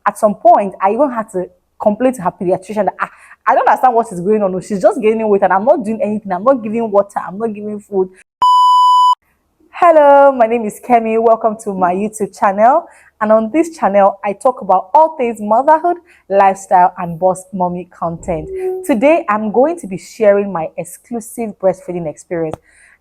at some point, I even had to complain to her pediatrician that I don't understand what is going on. No, she's just gaining weight and I'm not doing anything. I'm not giving water. I'm not giving food. Hello, my name is Kemi. Welcome to my YouTube channel. And on this channel, I talk about all things motherhood, lifestyle, and boss mommy content. Today, I'm going to be sharing my exclusive breastfeeding experience.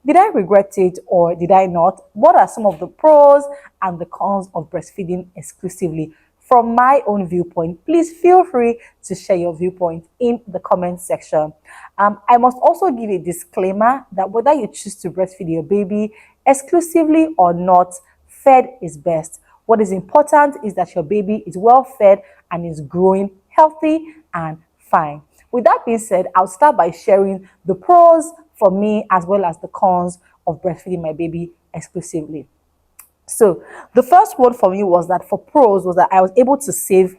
Did I regret it or did I not? What are some of the pros and the cons of breastfeeding exclusively? From my own viewpoint, please feel free to share your viewpoint in the comment section. I must also give a disclaimer that whether you choose to breastfeed your baby exclusively or not, fed is best. What is important is that your baby is well fed and is growing healthy and fine. With that being said, I'll start by sharing the pros for me as well as the cons of breastfeeding my baby exclusively. So the first one for me was that for pros was that I was able to save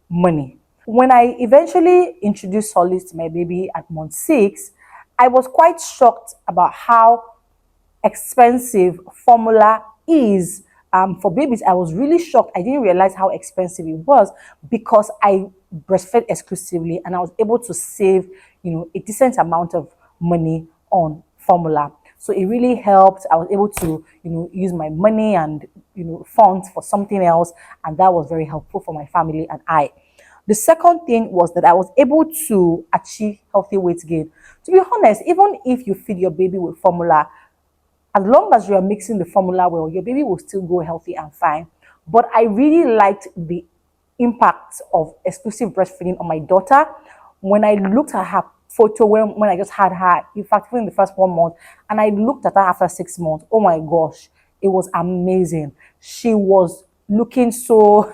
money. When I eventually introduced solids to my baby at month 6, I was quite shocked about how expensive formula is. For babies, I was really shocked. I didn't realize how expensive it was because I breastfed exclusively and I was able to save, a decent amount of money on formula. So it really helped. I was able to, use my money and, funds for something else. And that was very helpful for my family and I. The second thing was that I was able to achieve healthy weight gain. To be honest, even if you feed your baby with formula, as long as you are mixing the formula well, your baby will still grow healthy and fine. But I really liked the impact of exclusive breastfeeding on my daughter. When I looked at her photo when I just had her, in fact, even in the first 1 month, and I looked at her after 6 months, oh my gosh, it was amazing. She was looking so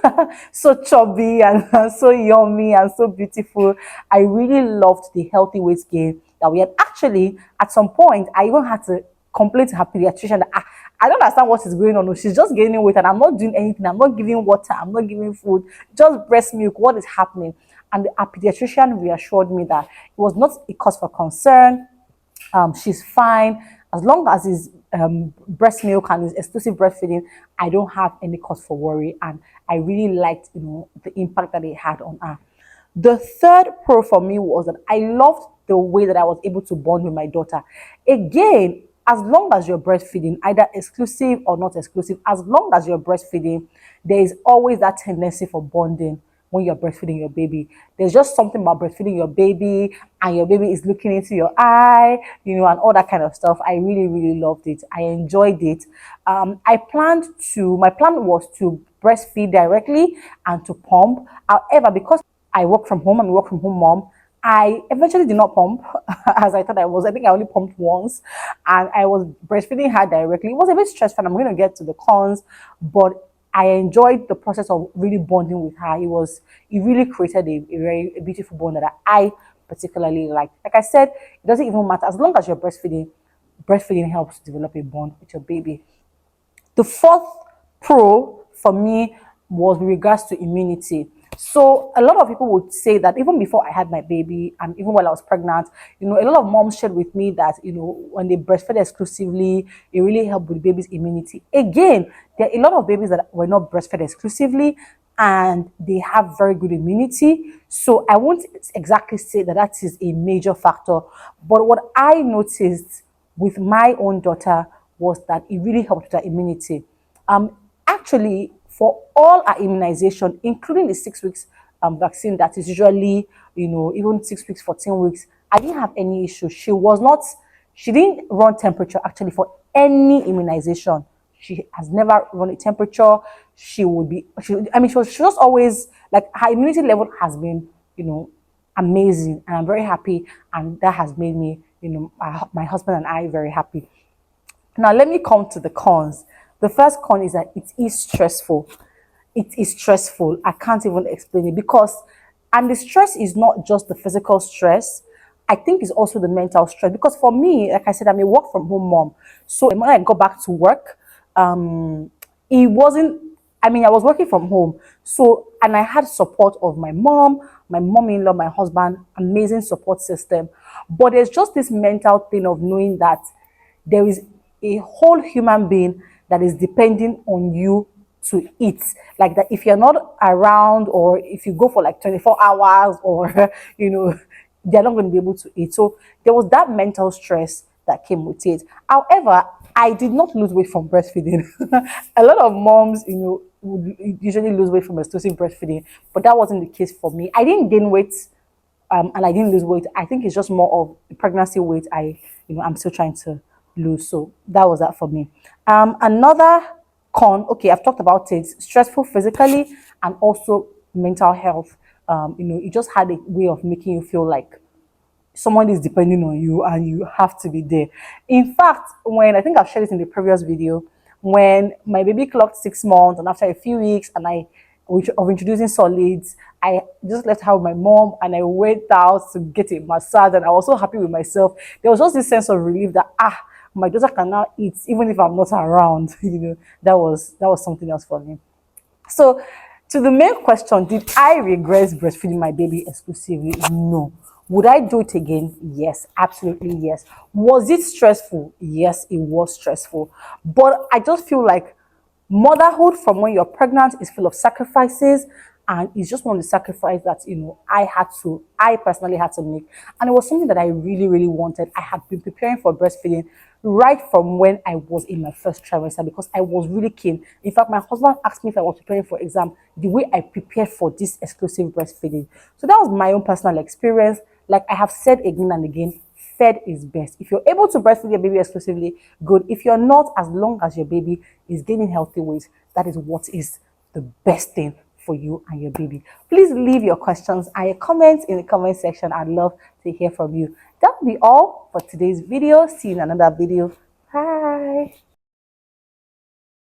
so chubby and so yummy and so beautiful. I really loved the healthy weight gain that we had. Actually, at some point, I even had to complain to her pediatrician that I don't understand what is going on. No, she's just gaining weight and I'm not doing anything. I'm not giving water. I'm not giving food. Just breast milk. What is happening? And our pediatrician reassured me that it was not a cause for concern. She's fine. As long as it's breast milk and it's exclusive breastfeeding, I don't have any cause for worry. And I really liked, the impact that it had on her. The third pro for me was that I loved the way that I was able to bond with my daughter. Again, as long as you're breastfeeding, either exclusive or not exclusive, as long as you're breastfeeding, there is always that tendency for bonding when you're breastfeeding your baby. There's just something about breastfeeding your baby and your baby is looking into your eye, and all that kind of stuff. I really, really loved it. I enjoyed it. My plan was to breastfeed directly and to pump. However, because I work from home, I'm a work from home mom, I eventually did not pump as I thought I was. I think I only pumped once and I was breastfeeding her directly. It was a bit stressful. I'm going to get to the cons, but I enjoyed the process of really bonding with her. It really created a very beautiful bond that I particularly liked. Like I said, it doesn't even matter. As long as you're breastfeeding helps develop a bond with your baby. The fourth pro for me was with regards to immunity. So a lot of people would say that even before I had my baby and even while I was pregnant, a lot of moms shared with me that, when they breastfed exclusively, it really helped with the baby's immunity. Again, there are a lot of babies that were not breastfed exclusively and they have very good immunity. So I won't exactly say that that is a major factor. But what I noticed with my own daughter was that it really helped with her immunity. Actually, for all our immunization, including the 6 weeks vaccine that is usually, even 6 weeks, 14 weeks, I didn't have any issue. She didn't run temperature actually for any immunization. She has never run a temperature. She was just always like her immunity level has been, amazing. And I'm very happy. And that has made me, my husband and I very happy. Now, let me come to the cons. The first con is that it is stressful. It is stressful. I can't even explain it and the stress is not just the physical stress. I think it's also the mental stress because for me, like I said, I'm a work from home mom. So when I go back to work, it wasn't, I was working from home. So, and I had support of my mom, my mom-in-law, my husband, amazing support system. But there's just this mental thing of knowing that there is a whole human being that is depending on you to eat, like that if you're not around, or if you go for like 24 hours, or they're not going to be able to eat. So there was that mental stress that came with it. However, I did not lose weight from breastfeeding. A lot of moms, would usually lose weight from exclusive breastfeeding, but that wasn't the case for me. I didn't gain weight, and I didn't lose weight. I think it's just more of the pregnancy weight I'm still trying to lose. So that was that for me. Another con, okay, I've talked about it, stressful physically and also mental health. It just had a way of making you feel like someone is depending on you and you have to be there. In fact, when I think I've shared it in the previous video, when my baby clocked 6 months and after a few weeks and of introducing solids, I just left her with my mom and I went out to get a massage, and I was so happy with myself. There was just this sense of relief that my daughter can now eat even if I'm not around. That was something else for me. So, to the main question, did I regret breastfeeding my baby exclusively? No. Would I do it again? Yes, absolutely yes. Was it stressful? Yes, it was stressful. But I just feel like motherhood from when you're pregnant is full of sacrifices, and it's just one of the sacrifices that I personally had to make, and it was something that I really really wanted. I had been preparing for breastfeeding right from when I was in my first trimester, because I was really keen. In fact, my husband asked me if I was preparing for exam the way I prepared for this exclusive breastfeeding. So that was my own personal experience. Like I have said again and again, fed is best. If you're able to breastfeed your baby exclusively, good. If you're not, as long as your baby is gaining healthy weight, that is what is the best thing for you and your baby. Please leave your questions and your comments in the comment section. I'd love to hear from you. That'll be all for today's video. See you in another video.